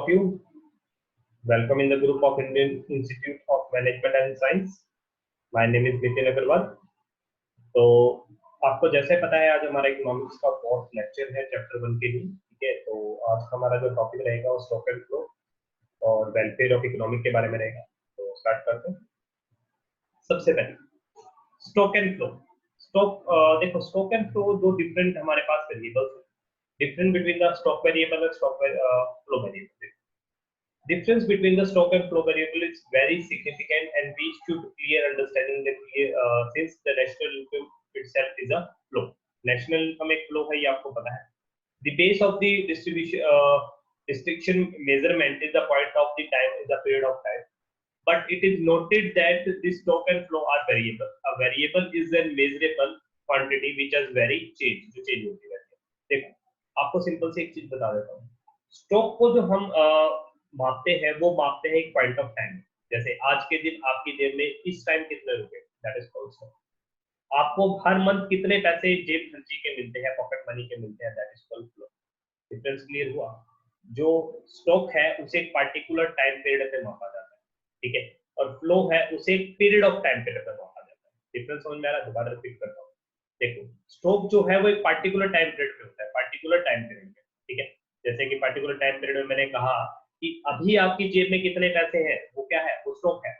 of you. Welcome in the group of Indian Institute of Management and Science. My name is Nitin Agarwal. तो आपको जैसे पता है आज हमारा इकोनॉमिक्स का फोर्थ लेक्चर है चैप्टर 1 के लिए. ठीक है, तो आज हमारा जो टॉपिक रहेगा वो स्टॉक एंड फ्लो और वेलफेयर ऑफ इकोनॉमिक के बारे में रहेगा. तो स्टार्ट करते हैं. सबसे पहले स्टॉक एंड फ्लो. देखो स्टॉक एंड फ्लो दो डिफरेंट हमारे पास वेरिएबल्स हैं. Difference between the stock variable and stock flow variable. Difference between the stock and flow variable is very significant, and we should clear understanding that since the national income itself is a flow. National income एक flow है, ये आपको पता है. The base of the distribution restriction measurement is the point of the time, is the period of time. But it is noted that the stock and flow are variable. A variable is a measurable quantity which has very change, जो change होती रहती है. देखो आपको simple से एक चीज बता देता हूँ. स्टॉक को जो हम मापते हैं वो मापते हैं एक पॉइंट ऑफ टाइम. जैसे आज के दिन आपकी जेब में इस टाइम कितने रुपए, दैट इज कॉल्ड स्टॉक. आपको हर मंथ कितने पैसे जेब खर्ची के मिलते हैं, पॉकेट मनी के मिलते हैं, that is called flow. Difference clear हुआ. जो स्टॉक है उसे एक पार्टिकुलर टाइम पीरियड पे मापा जाता है, ठीक है, और फ्लो है उसे एक पीरियड ऑफ टाइम पीरियड पे मापा जाता है. डिफरेंस समझ में आ रहा है? दोबारा रिपीट करता हूँ. देखो स्टॉक जो है वो एक पार्टिकुलर टाइम पीरियड पे होता है, पार्टिकुलर टाइम पीरियड में, ठीक है. जैसे कि पार्टिकुलर टाइम पीरियड में मैंने कहा कि अभी आपकी जेब में कितने पैसे हैं, वो क्या है, वो स्टॉक है.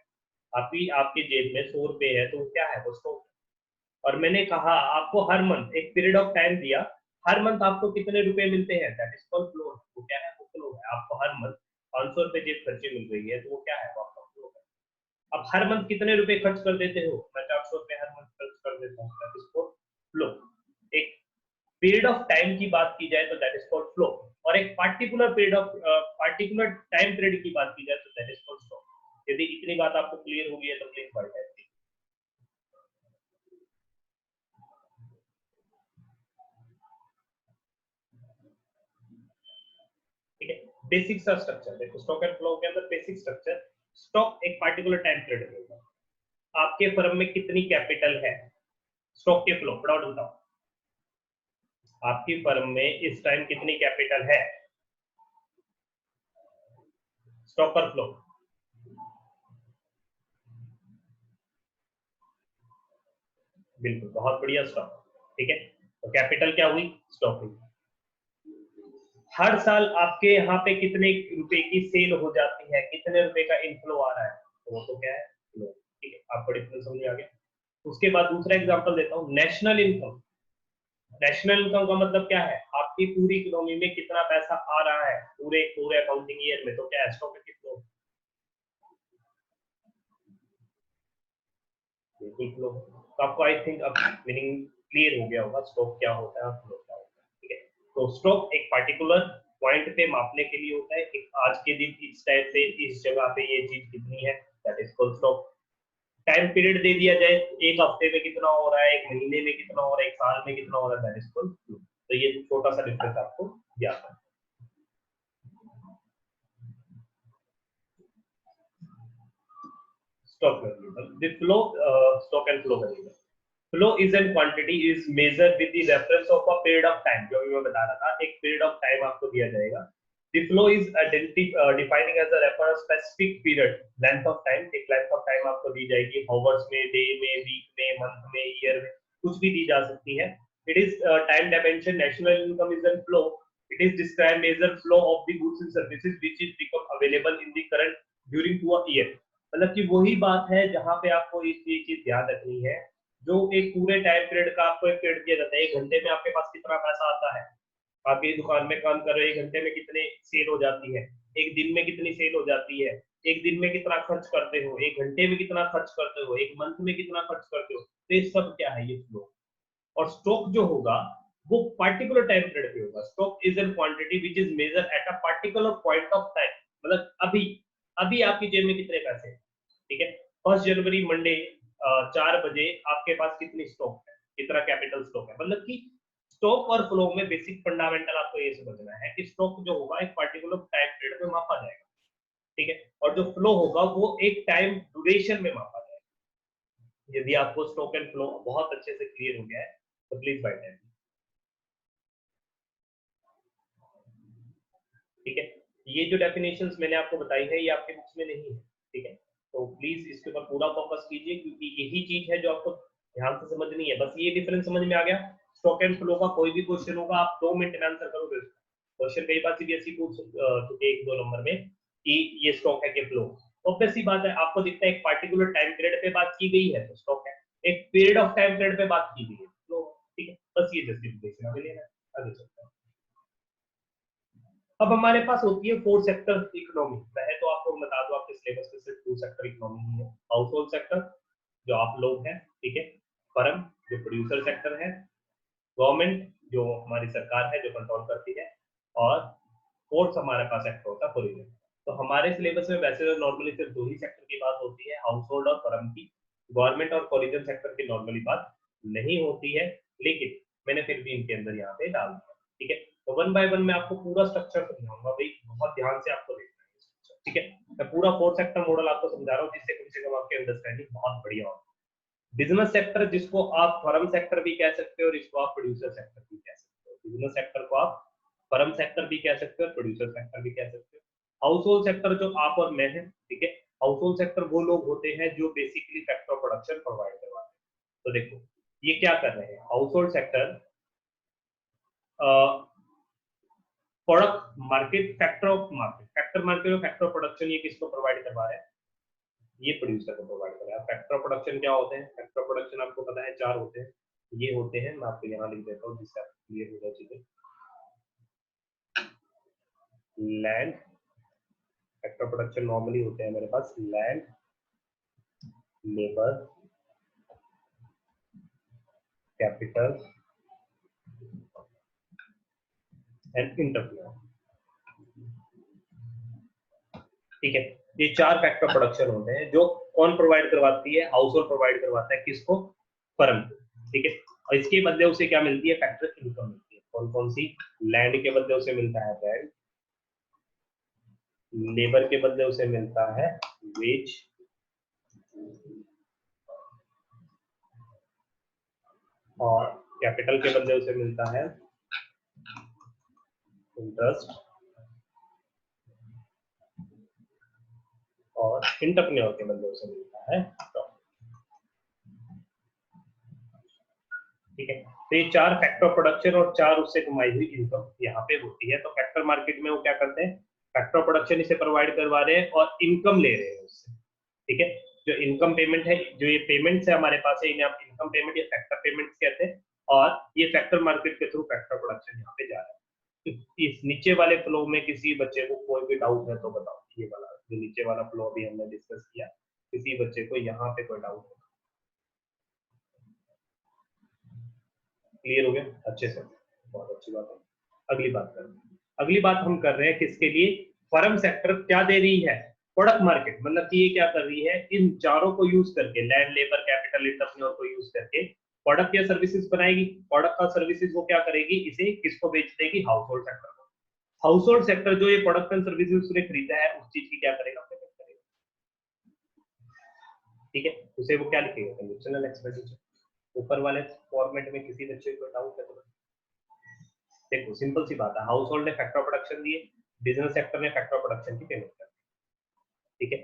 अभी आपकी जेब में 100 रुपए है, तो वो क्या है, वो स्टॉक है. और मैंने कहा आपको हर मंथ एक पीरियड ऑफ टाइम दिया, हर मंथ आपको कितने रुपए मिलते हैं, दैट इज कॉल्ड फ्लो. वो क्या है, वो फ्लो है. आपको हर मंथ 500 रुपए जेब खर्चे मिल रही है, तो वो क्या है, वो आपका फ्लो है. अब हर मंथ कितने रुपए खर्च कर देते हो, मैं 400 रुपए हर मंथ खर्च कर देता हूँ, दैट इज कॉल्ड फ्लो. एक पीरियड ऑफ टाइम की बात की जाए तो दैट इज कॉल्ड फ्लो, और एक particular period of particular time period की बात की जाए तो दैट इज कॉल्ड स्टॉक. यदि इतनी बात आपको क्लियर हो गई है तो प्लीज पढ़ जाइए. ठीक है, बेसिक सा स्ट्रक्चर देखो. स्टॉक एंड फ्लो के अंदर बेसिक स्ट्रक्चर. स्टॉक एक पार्टिकुलर टाइम पीरियड में होगा. आपके फर्म में कितनी कैपिटल है, स्टॉक के फ्लो फटाफट बताओ. आपकी फर्म में इस टाइम कितनी कैपिटल है, स्टॉक पर फ्लो. बिल्कुल, बहुत बढ़िया, स्टॉक. ठीक है, तो कैपिटल क्या हुई, स्टॉक हुई. हर साल आपके यहाँ पे कितने रुपए की सेल हो जाती है, कितने रुपए का इनफ्लो आ रहा है, तो वो तो क्या है, फ्लो. ठीक है, आपको डिफरेंस समझ आ गया. उसके बाद दूसरा एग्जांपल देता हूँ, नेशनल इनकम. नेशनल इनकम का मतलब क्या है, आपकी पूरी इकोनॉमी में कितना पैसा आ रहा है पूरे अकाउंटिंग ईयर में, तो क्या है, स्टॉक की फ्लो. बिल्कुल फ्लो. तो आपको आई थिंक अब मीनिंग क्लियर हो गया होगा, स्टॉक क्या होता है और फ्लो क्या होता है. ठीक है, तो स्टॉक एक पार्टिकुलर पॉइंट पे मापने के लिए होता है. एक आज के दिन इस टाइप से इस जगह पे ये चीज कितनी है, that is called stock. Time period दे दिया जाए, एक हफ्ते में कितना हो रहा है, एक महीने में कितना हो रहा है, एक साल में कितना हो रहा है, दैट इज कॉल्ड फ्लो. तो ये छोटा सा डिफरेंस आपको याद है. Stock variable. The flow, stock and flow variable. Flow is a quantity is measured with the reference of a period of time. जो भी मैं बता रहा था, एक period of time आपको दिया जाएगा. The flow is defining as a reference specific period, length of time. एक length of time आपको दी जाएगी, hours में, day में, week में, month में, year में, कुछ भी दी जा सकती है. It is time dimension. National income is a flow. It is describe measure flow of the goods and services which is become available in the current during to a year. मतलब कि वही बात है जहां पे आपको इस चीज याद रखनी है. जो एक पूरे टाइम पीरियड का आपको एक पीरियड दिया जाता है, एक घंटे में आपके पास कितना पैसा आता है, आप ये दुकान में काम कर रहे हो, एक घंटे में कितने सेल हो जाती है, एक दिन में कितनी सेल हो जाती है, एक दिन में कितना खर्च करते हो, एक घंटे में कितना खर्च करते हो, एक मंथ में कितना खर्च करते हो. तो ये सब क्या है, ये फ्लो. और स्टॉक जो होगा वो पार्टिकुलर टाइम पीरियड पे होगा. Stock is an quantity which is measure at a particular point of time. मतलब अभी अभी आपकी जेब में कितने पैसे हैं, ठीक है, 1 जनवरी मंडे 4 बजे आपके पास कितनी स्टॉक है, कितना कैपिटल स्टॉक है. मतलब कि स्टॉक और फ्लो में बेसिक फंडामेंटल आपको ये समझना है कि स्टॉक जो होगा एक पार्टिकुलर टाइम पीरियड में मापा जाएगा, ठीक है, और जो फ्लो होगा वो एक टाइम ड्यूरेशन में मापा जाएगा. यदि आपको स्टॉक एंड फ्लो बहुत अच्छे से क्लियर हो गया है तो प्लीज राइट हैंड. ठीक है, ये जो डेफिनेशंस मैंने आपको बताई है ये आपके बुक्स में नहीं है, ठीक है। तो प्लीज इसके ऊपर पूरा फोकस कीजिए, क्योंकि यही चीज है जो आपको ध्यान से समझनी है। बस ये डिफरेंस समझ में आ गया। स्टॉक एंड फ्लो का कोई भी क्वेश्चन होगा आप 2 मिनट में आंसर करोगे। क्वेश्चन कई बार सीबीएसई पूछ चुके 1-2 नंबर में कि ये स्टॉक है कि फ्लो। ऑब्वियस सी बात है, आपको दिखता है एक पार्टिकुलर टाइम पीरियड पे बात की गई है तो स्टॉक है, एक पीरियड ऑफ टाइम पीरियड पे बात की गई है फ्लो, ठीक है। बस ये जस्टिफिकेशन हमें लेना है, आगे चलते हैं। अब हमारे पास होती है 4 सेक्टर इकोनॉमी। वह तो आपको बता दो आपके सिलेबस में सिर्फ 2 सेक्टर इकोनॉमी ही है। हाउस होल्ड सेक्टर जो आप लोग हैं, ठीक है। फर्म जो प्रोड्यूसर सेक्टर है। गवर्नमेंट जो हमारी सरकार है जो कंट्रोल करती है। और फोर्थ हमारे पास सेक्टर होता है कोरिजन। तो हमारे सिलेबस में वैसे तो नॉर्मली सिर्फ 2 ही सेक्टर की बात होती है, हाउस होल्ड और फर्म की। गवर्नमेंट और कोरिजन सेक्टर की नॉर्मली बात नहीं होती है, लेकिन मैंने फिर भी इनके अंदर यहाँ पे डाल दिया, ठीक है। तो 1 बाय 1 मैं आपको पूरा स्ट्रक्चर समझाऊंगा भाई, बहुत ध्यान से आपको देखना है, ठीक है। मैं पूरा 4 सेक्टर मॉडल आपको समझा रहा हूँ, जिससे कम से कम आपकी अंडरस्टैंडिंग बहुत बढ़िया हो। बिजनेस सेक्टर जिसको आप फर्म सेक्टर भी कह सकते हो और इसको आप प्रोड्यूसर सेक्टर भी कह सकते हो। बिजनेस सेक्टर को आप फर्म सेक्टर भी कह सकते हो और प्रोड्यूसर सेक्टर भी कह सकते हो। हाउस होल्ड सेक्टर जो आप और मैं हैं, ठीक है। हाउस होल्ड सेक्टर वो लोग होते हैं जो basically factor of production provide करवाते हैं। तो देखो ये क्या कर रहे हैं, house hold sector product market, factor market और फैक्टर ऑफ प्रोडक्शन ये किसको प्रोवाइड करवा रहे हैं, ये प्रोड्यूसर को प्रोवाइड कर रहा है। फैक्टर ऑफ प्रोडक्शन क्या होते हैं, फैक्टर ऑफ प्रोडक्शन आपको पता है 4 होते हैं। ये होते हैं, मैं आपको यहाँ लिख देता हूँ जिससे आपको क्लियर हो जाए चीजें। Land, factor of production normally होते हैं मेरे पास land, labour, capital and entrepreneur, ठीक है। ये 4 फैक्टर प्रोडक्शन होते हैं जो कौन प्रोवाइड करवाती है, हाउस होल्ड प्रोवाइड करवाता है किसको, फर्म को, ठीक है। और इसके बदले उसे क्या मिलती है, फैक्टर इनकम मिलती है। कौन कौन सी, लैंड के बदले उसे मिलता है रेंट, लेबर के बदले उसे मिलता है वेज, और कैपिटल के बदले उसे मिलता है इंटरेस्ट, और इंटरप्रेन्योर के बदले उसे मिलता है प्रॉफिट, ठीक है। तो ये 4 फैक्टर ऑफ प्रोडक्शन और 4 उससे कमाई हुई इनकम यहाँ पे होती है। तो फैक्टर मार्केट में वो क्या करते हैं, फैक्टर ऑफ प्रोडक्शन इसे प्रोवाइड करवा रहे हैं और इनकम ले रहे हैं उससे, ठीक है। जो इनकम पेमेंट है, जो ये पेमेंट्स है हमारे पास है, इन्हें आप इनकम पेमेंट या फैक्टर पेमेंट्स कहते हैं। और ये फैक्टर मार्केट के थ्रू फैक्टर प्रोडक्शन यहाँ पे जा रहा है। इस नीचे वाले फ्लो में किसी बच्चे को कोई भी डाउट है तो बताओ। ये वाला जो नीचे वाला फ्लो अभी हमने डिस्कस किया, किसी बच्चे को यहाँ पे कोई डाउट है, क्लियर हो गया अच्छे से, बहुत अच्छी बात है। अगली बात करते हैं। अगली बात हम कर रहे हैं किसके लिए, फर्म सेक्टर क्या दे रही है, प्रोडक्ट मार्केट, मतलब कि ये क्या कर रही है, इन चारों को यूज करके, लैंड, लेबर, कैपिटल, इंटरप्रेन्योर को यूज करके प्रोडक्ट या सर्विसेज बनाएगी। प्रोडक्ट और सर्विसेज वो क्या करेगी, इसे किसको बेच देगी, हाउस होल्ड सेक्टर को। हाउस होल्ड सेक्टर जो ये प्रोडक्ट एंड सर्विसेज उसने खरीदा है उस चीज की क्या करेगा, पेमेंट करेगा, ठीक है। उसे वो क्या लिखेगा, कंडीशनल एक्सपेंडिचर। ऊपर वाले फॉर्मेट में किसी बच्चे को डाउट है तो देखो, सिंपल सी बात है, हाउस होल्ड ने फैक्टर ऑफ प्रोडक्शन दिए, बिजनेस सेक्टर ने फैक्टर ऑफ प्रोडक्शन की पेमेंट कर, ठीक है।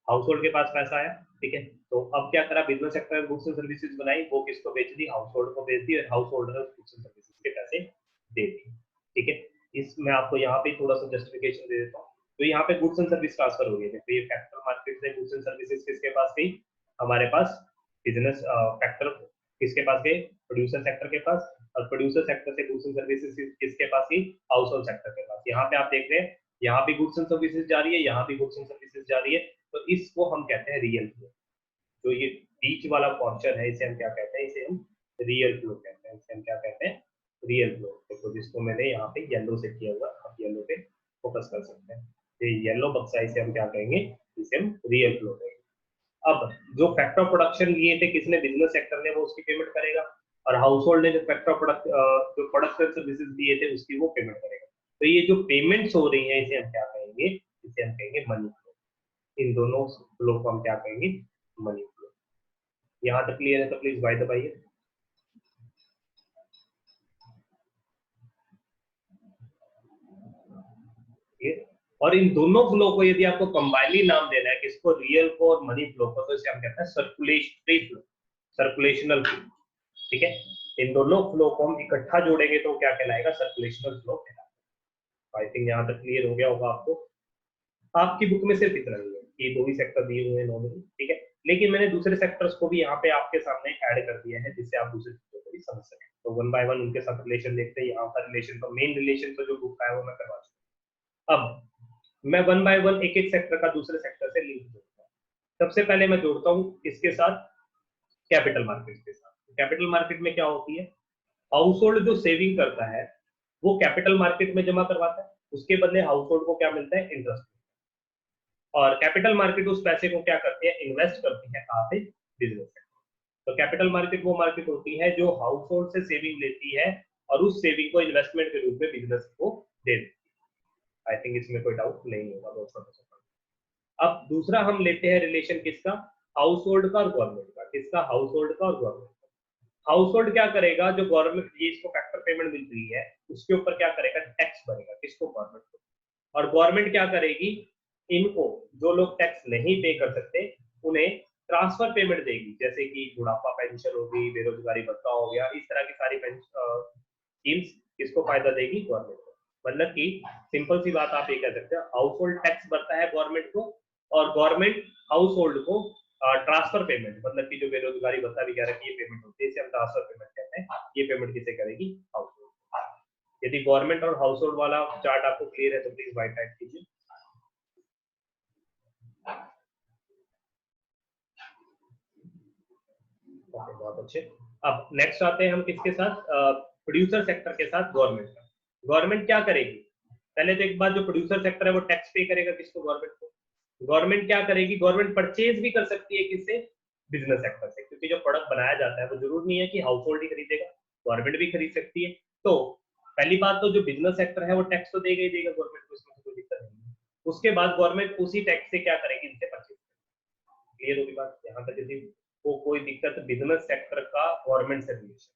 हाउस होल्ड के पास पैसा आया, ठीक है। तो अब क्या करा, बिजनेस सेक्टर में गुड्स एंड सर्विसेज बनाई, वो किसको बेच दी, हाउस होल्ड को बेच दी, और हाउस होल्ड ने गुड्स एंड सर्विसेज के पैसे दे दिए, ठीक है। इस मैं आपको यहाँ पे थोड़ा सा जस्टिफिकेशन दे देता हूँ। तो यहाँ पे गुड्स एंड सर्विस ट्रांसफर हो गई है, तो ये फैक्टर मार्केट से गुड्स एंड सर्विसेज किसके पास गई, हमारे पास बिजनेस फैक्टर किसके पास गए, प्रोड्यूसर सेक्टर के पास, और प्रोड्यूसर सेक्टर से गुड्स एंड सर्विसेज किसके पास गई, हाउस होल्ड सेक्टर के पास। यहाँ पे आप देख रहे हैं, यहाँ भी गुड्स एंड सर्विसेज जा रही है, यहाँ भी गुड्स एंड सर्विसेज जा रही है। तो इसको हम कहते हैं रियल फ्लो। जो ये बीच वाला पोर्शन है इसे हम क्या कहते हैं, इसे हम रियल फ्लो कहते हैं, इसे हम क्या कहते हैं, रियल फ्लो। देखो जिसको मैंने यहाँ पे येलो से किया हुआ, आप येलो पे फोकस कर सकते हैं। ये येलो बक्सा, इसे हम क्या कहेंगे, इसे हम रियल फ्लो कहेंगे। अब जो फैक्टर ऑफ प्रोडक्शन लिए थे किसने, बिजनेस सेक्टर ने, वो उसकी पेमेंट करेगा। और हाउस होल्ड ने जो फैक्टर ऑफ प्रोडक्ट जो प्रोडक्ट एंड सर्विसेज दिए थे उसकी वो पेमेंट करेगा। तो ये जो पेमेंट्स हो रही है इसे हम क्या कहेंगे, इसे हम कहेंगे मनी फ्लो। इन दोनों फ्लो को हम क्या कहेंगे, मनी फ्लो। यहाँ तक क्लियर है तो प्लीज भाई दबाइए। और इन दोनों फ्लो को यदि आपको कंबाइनली नाम देना है, किसको, रियल को और मनी फ्लो को, तो इसे हम कहते हैं सर्कुलेशनरी फ्लो, सर्कुलेशनल फ्लो। ठीक है, इन दोनों फ्लो को हम इकट्ठा जोड़ेंगे तो क्या कहलाएगा, सर्कुलेशनल फ्लो कहलाएगा। आई थिंक यहाँ तक क्लियर हो गया होगा आपको। आपकी बुक में सिर्फ इतना ही है कि दो ही सेक्टर दिए हुए हैं नॉर्मली, ठीक है, लेकिन मैंने दूसरे सेक्टर्स को भी यहाँ पे आपके सामने ऐड कर दिया है जिससे आप दूसरे चीजों को भी समझ सकें। तो वन बाय वन उनके साथ रिलेशन देखते हैं। यहाँ पर रिलेशन का मेन रिलेशन तो जो बुक का है वो मैं करवा चुका हूँ। अब मैं वन बाय वन एक एक सेक्टर का दूसरे सेक्टर से लिंक जोड़ता हूँ। सबसे पहले मैं जोड़ता हूँ इसके साथ कैपिटल मार्केट के साथ। कैपिटल मार्केट में क्या होती है, हाउस होल्ड जो सेविंग करता है वो कैपिटल मार्केट में जमा करवाता है, उसके बदले हाउस होल्ड को क्या मिलता है, इंटरेस्ट। और कैपिटल मार्केट उस पैसे को क्या करती है, इन्वेस्ट करती है कहाँ पे, बिजनेस में। तो कैपिटल मार्केट वो मार्केट होती है जो हाउस होल्ड से सेविंग लेती है और उस सेविंग को इन्वेस्टमेंट के रूप में बिजनेस को दे देती है। आई थिंक इसमें कोई डाउट नहीं होगा, बहुत छोटा सा। अब दूसरा हम लेते हैं रिलेशन किसका, हाउस होल्ड का और गवर्नमेंट का। किसका, हाउस होल्ड का और गवर्नमेंट का। हाउस होल्ड क्या करेगा, जो गवर्नमेंट ये इसको फैक्टर पेमेंट मिल रही है उसके ऊपर क्या करेगा, टैक्स भरेगा। किसको, गवर्नमेंट को। और गवर्नमेंट क्या करेगी, इनको जो लोग टैक्स नहीं पे कर सकते उन्हें ट्रांसफर पेमेंट देगी, जैसे कि बुढ़ापा पेंशन होगी, बेरोजगारी भत्ता हो गया, इस तरह की सारी स्कीम्स किसको फायदा देगी, गवर्नमेंट को। मतलब कि सिंपल सी बात आप ये कह सकते हो, हाउस होल्ड टैक्स भरता है गवर्नमेंट को और गवर्नमेंट हाउस होल्ड को ट्रांसफर पेमेंट, मतलब कि जो बेरोजगारी भत्ता वगैरह की ये पेमेंट होती है इसे हम ट्रांसफर पेमेंट कहते हैं, ये पेमेंट किसे करेगी, हाउस होल्ड। यदि गवर्नमेंट और हाउस होल्ड वाला चार्ट आपको क्लियर है तो प्लीज व्हाइट टाइप कीजिए। बहुत अच्छे। अब नेक्स्ट आते हैं हम किसके साथ, प्रोड्यूसर सेक्टर के साथ, गवर्नमेंट का। गवर्नमेंट क्या करेगी, पहले तो एक बात, जो प्रोड्यूसर सेक्टर है वो टैक्स पे करेगा किसको, गवर्नमेंट को। गवर्नमेंट क्या करेगी, गवर्नमेंट परचेज भी कर सकती है किससे, बिजनेस सेक्टर से, क्योंकि जो प्रोडक्ट बनाया जाता है वो जरूर नहीं है कि हाउस होल्ड ही खरीदेगा, गवर्नमेंट भी खरीद सकती है। तो पहली बात तो जो बिजनेस सेक्टर है वो टैक्स तो देगा ही देगा गवर्नमेंट को, इसमें कोई दिक्कत नहीं है। उसके बाद गवर्नमेंट उसी टैक्स से क्या करेगी, इनसे परचेज। क्लियर होगी बात, यहाँ तक यदि को कोई दिक्कत बिजनेस सेक्टर का गवर्नमेंट से रिलेशन,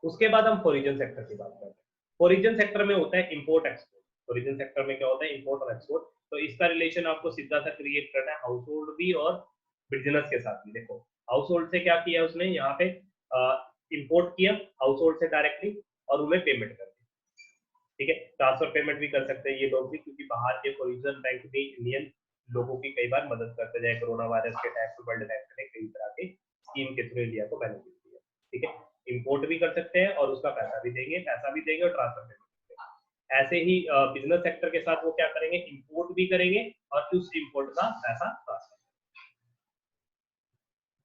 उसके बाद हम फॉरिजन सेक्टर की बात करते हैं। फॉरिजन सेक्टर में होता है इंपोर्ट एक्सपोर्ट। फॉरिजन सेक्टर में क्या होता है, इंपोर्ट और एक्सपोर्ट। तो इसका रिलेशन आपको सीधा सा क्रिएट करना है हाउस होल्ड भी और बिजनेस के साथ भी। देखो हाउस होल्ड से क्या किया उसने, यहाँ पे इंपोर्ट किया हाउस होल्ड से डायरेक्टली और उन्हें पेमेंट कर दी। ठीक है, ट्रांसफर पेमेंट भी कर सकते हैं ये लोग भी, क्योंकि बाहर के फॉरिजन बैंक भी इंडियन लोगों की कई बार मदद करते हैं, कोरोना वायरस के टाइम पे वर्ल्ड बैंक ने कई तरह के स्कीम के थ्रू इंडिया को बेनिफिट दिया। ठीक है, इंपोर्ट भी कर सकते हैं और उसका पैसा भी देंगे और ट्रांसफर पेमेंट देंगे। ऐसे ही बिजनेस सेक्टर के साथ वो क्या करेंगे, इंपोर्ट भी करेंगे और उस इंपोर्ट का पैसा ट्रांसफर।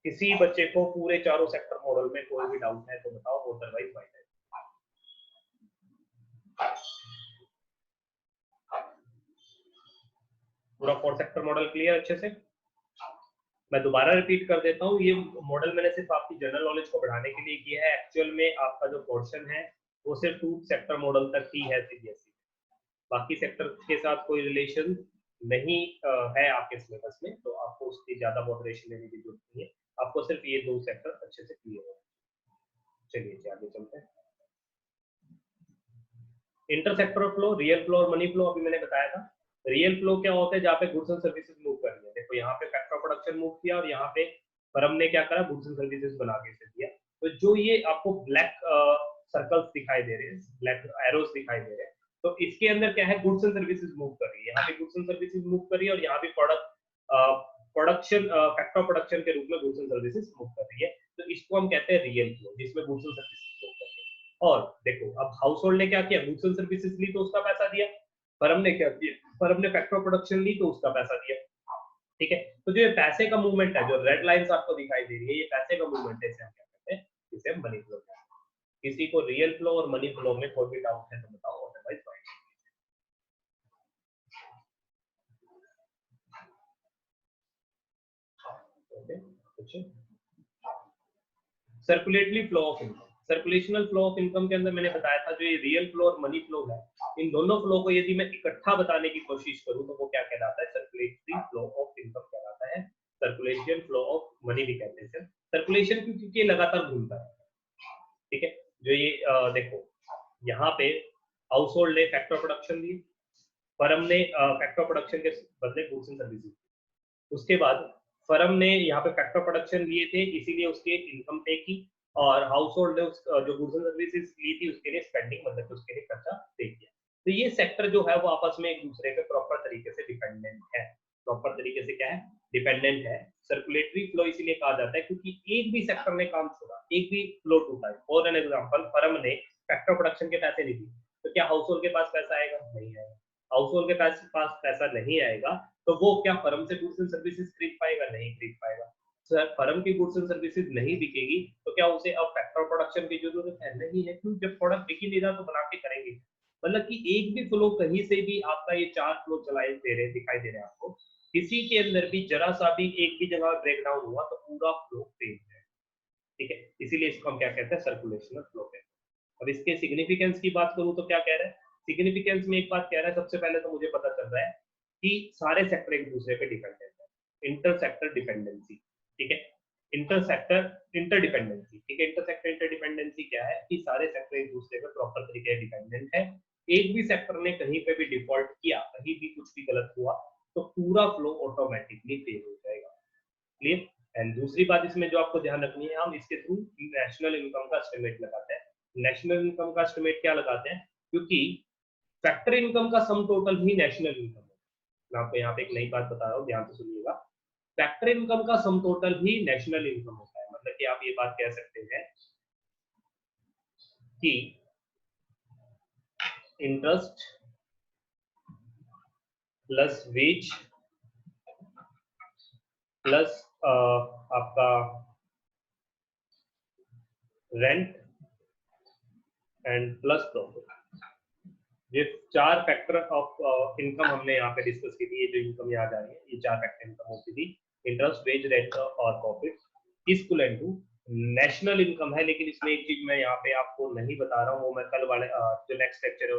किसी बच्चे को पूरे चारों सेक्टर मॉडल में कोई भी डाउट है तो बताओ, अदरवाइज बाय। पूरा 4 सेक्टर मॉडल क्लियर अच्छे से। मैं दोबारा रिपीट कर देता हूँ, ये मॉडल मैंने सिर्फ आपकी जनरल नॉलेज को बढ़ाने के लिए किया है। एक्चुअल में आपका जो पोर्शन है वो सिर्फ 2 सेक्टर मॉडल तक ही है सीबीएसई, बाकी सेक्टर के साथ कोई रिलेशन नहीं है आपके सिलेबस में, तो आपको उसकी ज्यादा मॉडरेशन लेने की जरूरत नहीं है। आपको सिर्फ ये 2 सेक्टर अच्छे से क्लियर हो। चलिए आगे चलते हैं। Inter sector flow, real flow और मनी फ्लो अभी मैंने बताया था। रियल फ्लो क्या होता है, जहाँ पे गुड्स एंड सर्विसेज मूव कर रही है। देखो यहाँ पे फैक्टर ऑफ प्रोडक्शन मूव किया और यहाँ पे फर्म ने क्या करा, गुड्स एंड सर्विसेज बना के इसे दिया। तो जो ये आपको ब्लैक सर्कल्स दिखाई दे रहे हैं, ब्लैक एरोस दिखाई दे रहे हैं, तो इसके अंदर क्या है, गुड्स एंड सर्विसेज मूव कर रही है। यहाँ पे गुड्स एंड सर्विसेज मूव कर रही है और यहाँ पे प्रोडक्शन फैक्टर ऑफ प्रोडक्शन के रूप में गुड्स एंड सर्विसेज मूव कर रही है। तो इसको हम कहते हैं रियल फ्लो, जिसमें गुड्स एंड सर्विसेज मूव कर रही है। और देखो अब हाउस होल्ड ने क्या किया, गुड्स एंड सर्विसेज ली तो उसका पैसा दिया। फर्म ने क्या किया, फर्म ने फैक्टर ऑफ प्रोडक्शन ली तो उसका पैसा दिया। ठीक है, तो जो ये पैसे का मूवमेंट है, जो रेड लाइंस आपको दिखाई दे रही है, ये पैसे का मूवमेंट है, इसे हम क्या कहते हैं, इसे हम मनी फ्लो कहते हैं। किसी को रियल फ्लो और मनी फ्लो में कोई भी डाउट है तो बताओ, otherwise fine. Okay, circulatory flow of income. Circulational flow of income के अंदर मैंने बताया था, जो ये रियल फ्लो और मनी फ्लो है, इन दोनों फ्लो को यदि मैं इकट्ठा बताने की कोशिश करूं तो वो क्या कहलाता है, सर्कुलेटरी फ्लो ऑफ इनकम कहलाता है। सर्कुलेशन फ्लो ऑफ मनी भी कहते हैं। सर्कुलेशन क्योंकि ये लगातार घूमता है। ठीक है, जो ये देखो यहाँ पे हाउस होल्ड ने फैक्टर प्रोडक्शन दी, फर्म ने फैक्टर प्रोडक्शन के बदले गुड्स एंड सर्विसेज। उसके बाद फर्म ने यहाँ पे फैक्टर प्रोडक्शन लिए थे, इसीलिए उसके इनकम पे की, और हाउस होल्ड ने जो गुड्स एंड सर्विसेज ली थी उसके लिए स्पेंडिंग, मतलब उसके लिए खर्चा दे दिया। तो ये सेक्टर जो है वो आपस में एक दूसरे पे प्रॉपर तरीके से डिपेंडेंट है। प्रॉपर तरीके से क्या है, डिपेंडेंट है। सर्कुलेटरी फ्लो इसीलिए कहा जाता है क्योंकि एक भी सेक्टर ने काम छोड़ा, एक भी फ्लो टूटा है। फॉर एन एग्जांपल, फर्म ने फैक्टर प्रोडक्शन के पैसे नहीं दिए, तो क्या हाउस होल्ड के पास पैसा आएगा? नहीं आएगा। हाउस होल्ड के पास पैसा नहीं आएगा तो वो क्या फर्म से गुड्स एंड सर्विसेज खरीद पाएगा? नहीं खरीद पाएगा। सर, फर्म की गुड्स एंड सर्विसेज नहीं बिकेगी तो क्या उसे अब फैक्टर प्रोडक्शन की जरूरत है? नहीं है। क्यों? जब प्रोडक्ट बिक ही नहीं रहा तो बना के करेंगे। मतलब कि एक भी फ्लो कहीं से भी आपका, ये चार फ्लो चलाए दे रहे दिखाई दे रहे हैं आपको, किसी के अंदर भी जरा सा भी एक भी जगह ब्रेक डाउन हुआ तो पूरा फ्लो फेल है। ठीक है, इसीलिए इसको हम क्या कहते हैं? सर्कुलेशनल फ्लो कहते हैं। अब इसके सिग्निफिकेंस की बात करूं तो क्या कह रहा है? सिग्निफिकेंस में एक बात कह रहा है, सबसे पहले तो मुझे पता चल रहा है कि सारे सेक्टर एक दूसरे पे डिपेंडेंट है। इंटर सेक्टर डिपेंडेंसी, ठीक है, इंटर सेक्टर इंटरडिपेंडेंसी, ठीक है। इंटर सेक्टर इंटरडिपेंडेंसी क्या है कि सारे सेक्टर एक दूसरे पे प्रॉपर तरीके से डिपेंडेंट है। एक भी सेक्टर ने कहीं पे भी डिफॉल्ट किया, कहीं भी कुछ भी गलत हुआ तो पूरा फ्लो ऑटोमेटिकली फेल हो जाएगा। क्लियर? एंड दूसरी बात इसमें जो आपको ध्यान रखनी है, हम इसके थ्रू नेशनल इनकम का एस्टिमेट लगाते हैं। नेशनल इनकम का एस्टिमेट क्या लगाते हैं? क्योंकि फैक्टर इनकम का सम टोटल ही नेशनल इनकम है। मैं आपको यहाँ पे एक नई बात बता रहा हूँ, ध्यान से सुनिएगा। फैक्टर इनकम का सम टोटल ही नेशनल इनकम होता है। मतलब कि आप ये बात कह सकते हैं कि इंटरेस्ट प्लस वेज प्लस आपका रेंट एंड प्लस प्रॉफिट, ये चार फैक्टर ऑफ इनकम हमने यहाँ पे डिस्कस की थी। ये जो इनकम यहाँ जा रही है, ये चार फैक्टर इनकम होती थी, इंटरेस्ट, वेज, रेंट और profit, equivalent to national income है। लेकिन इसमें एक चीज मैं यहाँ पे आपको नहीं बता रहा हूँ, वो मैं कल वाले जो नेक्स्ट लेक्चर,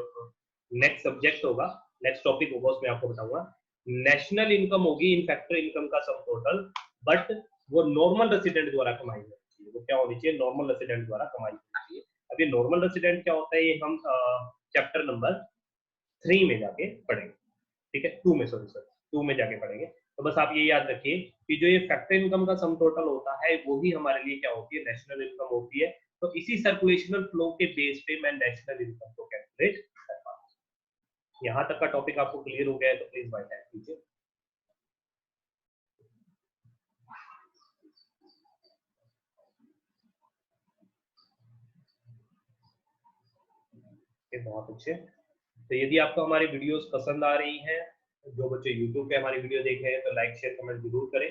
नेक्स्ट सब्जेक्ट होगा, नेक्स्ट टॉपिक होगा, उसमें आपको बताऊंगा। नेशनल इनकम होगी इन फैक्टर इनकम का सम टोटल, बट वो नॉर्मल रेसिडेंट द्वारा कमाई होनी चाहिए। वो क्या होनी चाहिए? नॉर्मल रेसिडेंट द्वारा कमाई होनी चाहिए। अब ये नॉर्मल रेसिडेंट क्या होता है, ये हम चैप्टर नंबर 3 में जाके पढ़ेंगे। ठीक है, 2 में, सॉरी सर, 2 में जाके पढ़ेंगे। तो बस आप ये याद रखिए कि जो ये फैक्टर इनकम का सम टोटल होता है वही हमारे लिए क्या होती है? नेशनल इनकम होती है। तो इसी सर्कुलेशनल फ्लो के बेस पे मैं नेशनल इनकम को कैलकुलेट कर पाऊँ। यहाँ तक का टॉपिक आपको क्लियर हो गया है तो प्लीज बाय टाइप कीजिए। बहुत अच्छे। तो यदि आपको हमारी वीडियोस पसंद आ रही हैं, जो बच्चे यूट्यूब पे हमारी वीडियो देख रहे हैं, तो लाइक शेयर कमेंट जरूर करें,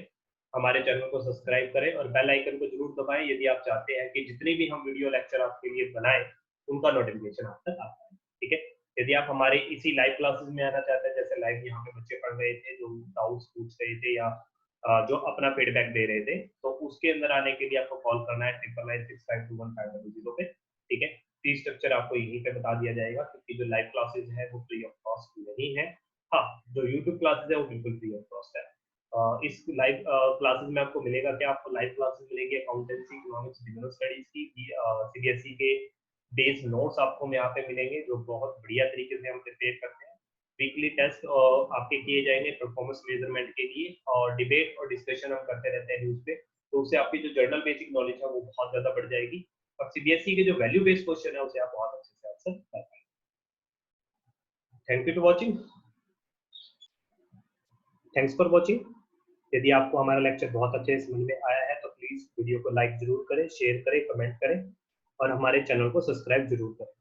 हमारे चैनल को सब्सक्राइब करें और बेल आइकन को जरूर दबाएं यदि आप चाहते हैं कि जितनी भी हम वीडियो लेक्चर आपके लिए बनाएं उनका नोटिफिकेशन आप तक आता है। ठीक है, यदि आप हमारे इसी लाइव क्लासेस में आना चाहते हैं, जैसे लाइव यहाँ पे बच्चे पढ़ रहे थे, जो डाउट्स पूछ रहे थे या जो अपना फीडबैक दे रहे थे, तो उसके अंदर आने के लिए आपको कॉल करना है 9996521500 पे। ठीक है, फी स्ट्रक्चर आपको यहीं पे बता दिया जाएगा क्योंकि जो लाइव क्लासेस है वो फ्री ऑफ कॉस्ट नहीं है। हाँ, जो यूट्यूब क्लासेस है वो बिल्कुल फ्री ऑफ कॉस्ट है। इस लाइव क्लासेस में आपको मिलेगा क्या? आपको लाइव क्लासेस मिलेगी अकाउंटेंसी, इकोनॉमिक्स, बिजनेस स्टडीज की, सीबीएसई के बेस नोट्स आपको यहाँ पे मिलेंगे जो बहुत बढ़िया तरीके से हम प्रिपेयर करते हैं। वीकली टेस्ट आपके किए जाएंगे परफॉर्मेंस मेजरमेंट के लिए, और डिबेट और डिस्कशन हम करते रहते हैं न्यूज पे, तो उससे आपकी जो जर्नल बेसिक नॉलेज है वो बहुत ज्यादा बढ़ जाएगी और सीबीएसई के जो वैल्यू बेस्ड क्वेश्चन है उसे आप बहुत अच्छे से आंसर कर पाएंगे। Thank you for watching. Thanks for watching. यदि आपको हमारा लेक्चर बहुत अच्छे से समझ में आया है तो प्लीज वीडियो को लाइक जरूर करें, शेयर करें, कमेंट करें और हमारे चैनल को सब्सक्राइब जरूर करें।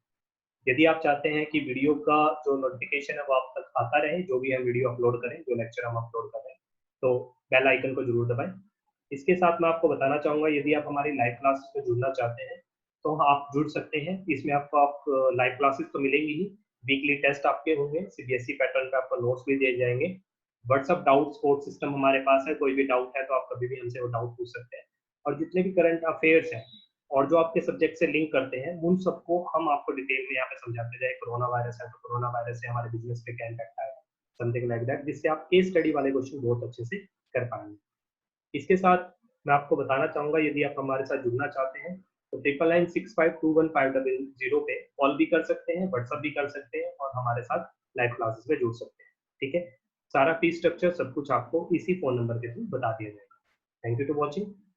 यदि आप चाहते हैं कि वीडियो का जो नोटिफिकेशन है वो आप तक आता रहे, जो भी हम वीडियो अपलोड करें, जो लेक्चर हम अपलोड करें, तो बेल आइकन को जरूर दबाएं। इसके साथ मैं आपको बताना चाहूंगा, यदि आप हमारी लाइव क्लासेस में जुड़ना चाहते हैं तो आप जुड़ सकते हैं। इसमें आपको लाइव क्लासेस तो मिलेंगी ही, वीकली टेस्ट आपके होंगे, सीबीएसई पैटर्न पे आपको नोट्स भी दिए जाएंगे, व्हाट्सअप डाउट सपोर्ट सिस्टम हमारे पास है, कोई भी डाउट है तो आप कभी भी हमसे वो डाउट पूछ सकते हैं। और जितने भी करंट अफेयर्स हैं और जो आपके सब्जेक्ट से लिंक करते हैं उन सबको हम आपको डिटेल में यहाँ पे समझाते जाए। कोरोना वायरस है तो कोरोना वायरस से हमारे बिजनेस पे क्या इम्पैक्ट आएगा, समथिंग लाइक दैट, जिससे आप केस स्टडी वाले क्वेश्चन बहुत अच्छे से कर पाएंगे। इसके साथ मैं आपको बताना चाहूंगा, यदि आप हमारे साथ जुड़ना चाहते हैं तो 99652150 पे कॉल भी कर सकते हैं, व्हाट्सअप भी कर सकते हैं और हमारे साथ लाइव क्लासेस में जुड़ सकते हैं। ठीक है, सारा फीस स्ट्रक्चर सब कुछ आपको इसी फोन नंबर के थ्रू बता दिया जाएगा। Thank you to watching.